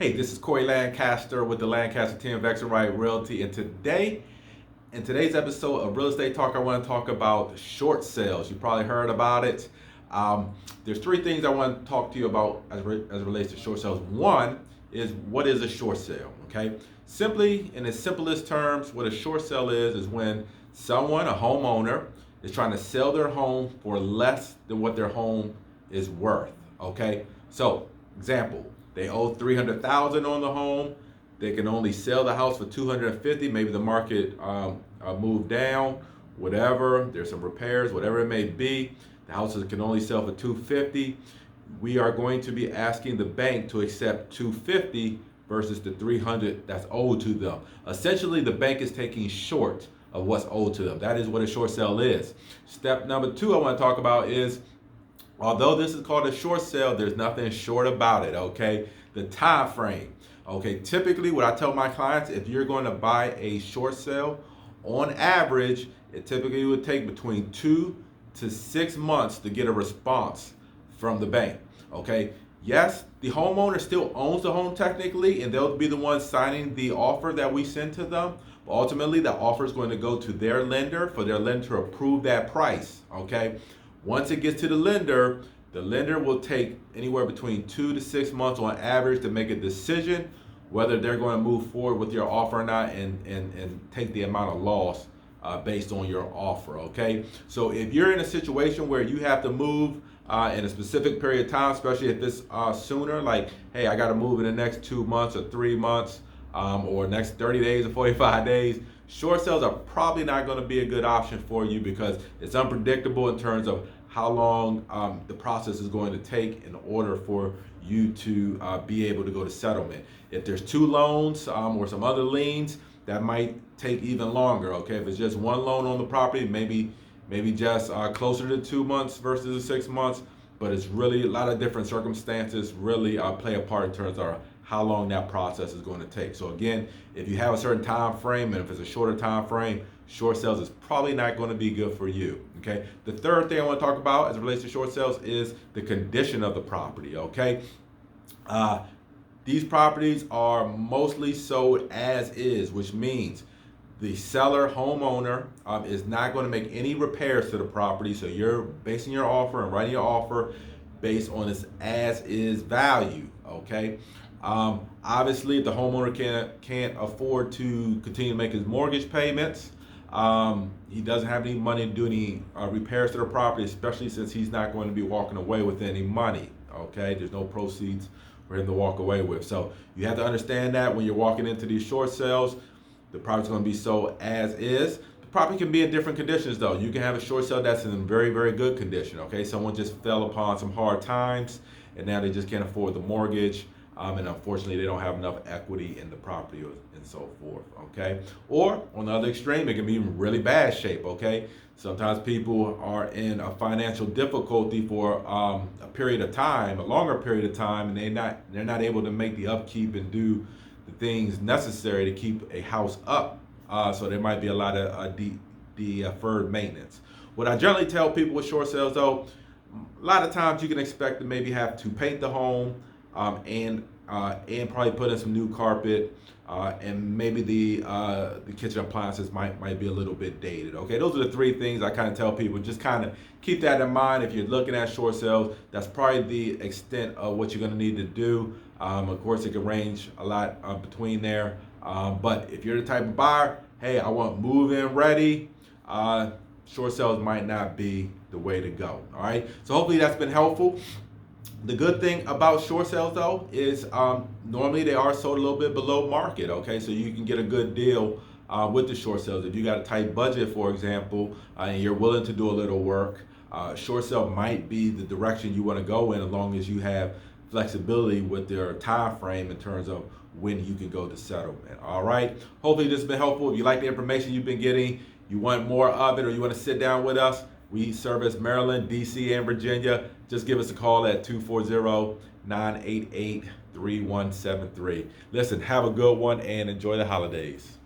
Hey, this is Corey Lancaster with the Lancaster team of Right Realty, and in today's episode of Real Estate Talk, I want to talk about short sales. You probably heard about it. There's three things I want to talk to you about as it relates to short sales. One is, what is a short sale? Okay, simply, in the simplest terms, what a short sale is when someone, a homeowner, is trying to sell their home for less than what their home is worth. Okay, so example. They owe $300,000 on the home. They can only sell the house for $250,000. Maybe the market moved down, whatever. There's some repairs, whatever it may be. The houses can only sell for $250,000. We are going to be asking the bank to accept $250,000 versus the $300,000 that's owed to them. Essentially, the bank is taking short of what's owed to them. That is what a short sale is. Step number two I want to talk about is, although this is called a short sale, there's nothing short about it, okay? The time frame. Okay, typically what I tell my clients, if you're going to buy a short sale, on average, it typically would take between 2 to 6 months to get a response from the bank, okay? Yes, the homeowner still owns the home technically, and they'll be the ones signing the offer that we send to them. But ultimately, the offer is going to go to their lender for their lender to approve that price, okay? Once it gets to the lender will take anywhere between 2 to 6 months on average to make a decision whether they're going to move forward with your offer or not, and take the amount of loss based on your offer, okay? So if you're in a situation where you have to move in a specific period of time, especially if it's sooner, like, hey, I got to move in the next 2 months or 3 months, or next 30 days or 45 days, short sales are probably not going to be a good option for you because it's unpredictable in terms of how long the process is going to take in order for you to be able to go to settlement. If there's two loans or some other liens, that might take even longer. Okay, if it's just one loan on the property, maybe just closer to 2 months versus 6 months. But it's really a lot of different circumstances really play a part in terms of how long that process is going to take. So again, if you have a certain time frame, and if it's a shorter time frame, short sales is probably not going to be good for you. Okay. The third thing I want to talk about as it relates to short sales is the condition of the property. Okay. These properties are mostly sold as is, which means the seller, homeowner, is not going to make any repairs to the property. So you're basing your offer and writing your offer based on its as is value. Okay. Obviously, if the homeowner can't afford to continue to make his mortgage payments, he doesn't have any money to do any repairs to the property, especially since he's not going to be walking away with any money. Okay, there's no proceeds for him to walk away with. So you have to understand that when you're walking into these short sales, the property's going to be sold as is. The property can be in different conditions, though. You can have a short sale that's in very, very good condition. Okay, someone just fell upon some hard times, and now they just can't afford the mortgage. And unfortunately, they don't have enough equity in the property and so forth, okay? Or on the other extreme, it can be in really bad shape, okay? Sometimes people are in a financial difficulty for a period of time, a longer period of time, and they're not able to make the upkeep and do the things necessary to keep a house up. So there might be a lot of deferred maintenance. What I generally tell people with short sales, though, a lot of times you can expect to maybe have to paint the home, and probably put in some new carpet, and maybe the kitchen appliances might be a little bit dated. Okay, those are the three things I kind of tell people. Just kind of keep that in mind if you're looking at short sales. That's probably the extent of what you're going to need to do. Of course, it can range a lot between there. But if you're the type of buyer, hey, I want move-in ready, short sales might not be the way to go. All right, so hopefully that's been helpful. The good thing about short sales, though, is normally they are sold a little bit below market, okay? So you can get a good deal with the short sales. If you got a tight budget, for example, and you're willing to do a little work, short sale might be the direction you want to go in, as long as you have flexibility with their time frame in terms of when you can go to settlement. All right? Hopefully this has been helpful. If you like the information you've been getting, you want more of it, or you want to sit down with us, we service Maryland, DC, and Virginia. Just give us a call at 240-988-3173. Listen, have a good one and enjoy the holidays.